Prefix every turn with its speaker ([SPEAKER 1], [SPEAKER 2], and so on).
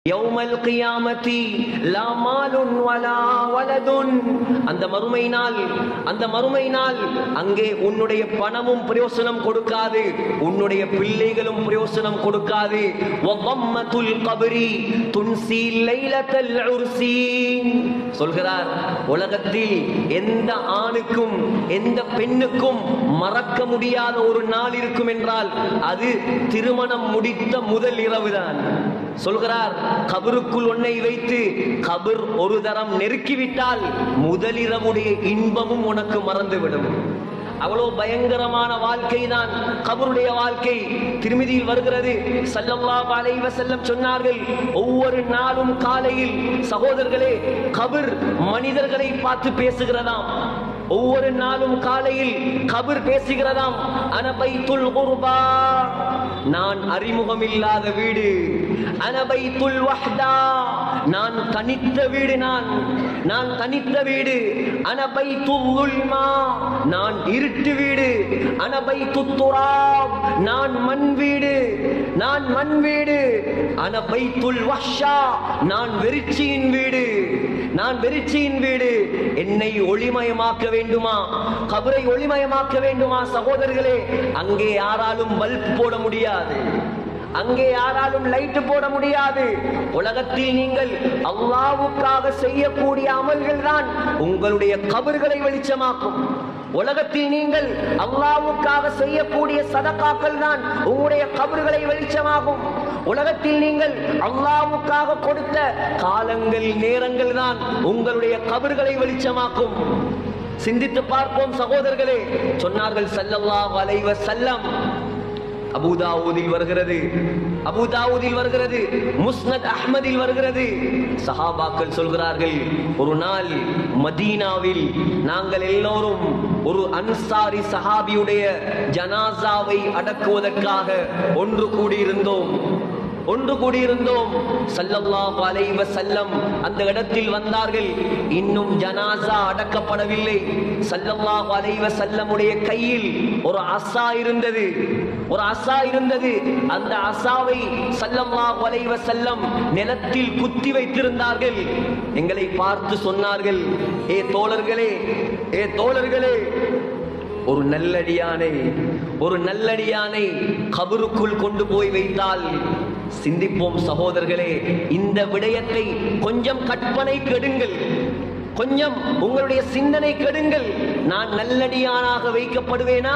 [SPEAKER 1] யௌமல் கியாமத்தி லா மாலுன் வலா வலதுன். அந்த மறுமை நாள் அங்கே உன்னுடைய பணமும் பிரயோசனம் கொடுக்காது, உன்னுடைய பிள்ளைகளும் பிரயோசனம் கொடுக்காது. வதம்மத்துல் கப்ரி துன்சி லைலத்தல் உர்சி. சொல்கிறார், உலகத்தில் எந்த ஆணுக்கும் எந்த பெண்ணுக்கும் மறக்க முடியாத ஒரு நாள் இருக்கும் என்றால் அது திருமணம் முடித்த முதல் இரவுதான். சொல்கிறார், கபருக்குள் ஒன்னை வைத்து கபர் ஒரு தரம் நெருக்கிவிட்டால் முதலிரவுடைய இன்பமும் உனக்கு மறந்துவிடும். அவ்வளவு பயங்கரமான வாழ்க்கை தான் கபருடைய வாழ்க்கை. திருமிதியில் வருகிறது, ஸல்லல்லாஹு அலைஹி வஸல்லம் சொன்னார்கள், ஒவ்வொரு நாளும் காலையில் சகோதரர்களே கபர் மனிதர்களை பார்த்து பேசுகிறதாம். ஒவ்வொரு நாளும் காலையில் கபர் பேசுகிறதாம், அனபைத்துல் குர்பா, நான் அறிமுகம் இல்லாத வீடு. அனபைத்துல் வஹ்தா, நான் தனித்த வீடு. நான் தனித்த வீடு. அனபைத்துல் லுல்மா, நான் இருட்டு வீடு. அனபைத்துத் துராப், நான் மண் வீடு. நான் மண் வீடு. அனபைத்துல் வஹ்ஷா, நான் வெறிச்சியின் வீடு. நான் வெறிச்சியின் வீடு. என்னை ஒளிமயமாக்க வேண்டுமா, கபரை ஒளிமயமாக்க வேண்டுமா சகோதரர்களே, அங்கே யாராலும் பல்ப் போட முடியாது, அங்கே யாராலும் லைட் போட முடியாது. உலகத்தில் நீங்கள் அல்லாஹ்வுக்காக செய்யக்கூடிய அமல்கள் தான் உங்களுடைய கபர்களை வெளிச்சமாக்கும். உலகத்தில் நீங்கள் அல்லாஹ்வுக்காக செய்யக்கூடிய சதகாக்கள் தான் உங்களுடைய கபர்களை வெளிச்சமாகும். உலகத்தில் நீங்கள் அல்லாஹ்வுக்காக கொடுத்த காலங்கள் நேரங்கள் தான் உங்களுடைய கபர்களை வெளிச்சமாக்கும். சிந்தித்து பார்ப்போம் சகோதரர்களே. சொன்னார்கள் ஸல்லல்லாஹு அலைஹி வஸல்லம், அபூதாவூதில் வருகிறது, முஸ்னத் அஹ்மதில் வருகிறது. சஹாபாக்கள் சொல்கிறார்கள், ஒரு நாள் மதீனாவில் நாங்கள் எல்லோரும் ஒரு அன்சாரி சஹாபியுடைய ஜனாசாவை அடக்குவதற்காக ஒன்று கூடியிருந்தோம். ஸல்லல்லாஹு அலைஹி வஸல்லம் அந்த இடத்தில் வந்தார்கள். இன்னும் ஜனாசா அடக்கப்படவில்லை. ஸல்லல்லாஹு அலைஹி வஸல்லமுடைய கையில் ஒரு அஸா இருந்தது. அந்த அஸாவை ஸல்லல்லாஹு அலைஹி வஸல்லம் நிலத்தில் குத்தி வைத்திருந்தார்கள். எங்களை பார்த்து சொன்னார்கள், ஏ தோழர்களே, ஒரு நல்லடியானை கபருக்குள் கொண்டு போய் வைத்தால், சிந்திப்போம் சகோதரர்களே, இந்த விடயத்தை கொஞ்சம் கற்பனை கெடுங்கள், கொஞ்சம் உங்களுடைய சிந்தனை கெடுங்கள். நான் நல்லடியானாக வைக்கப்படுவேனா?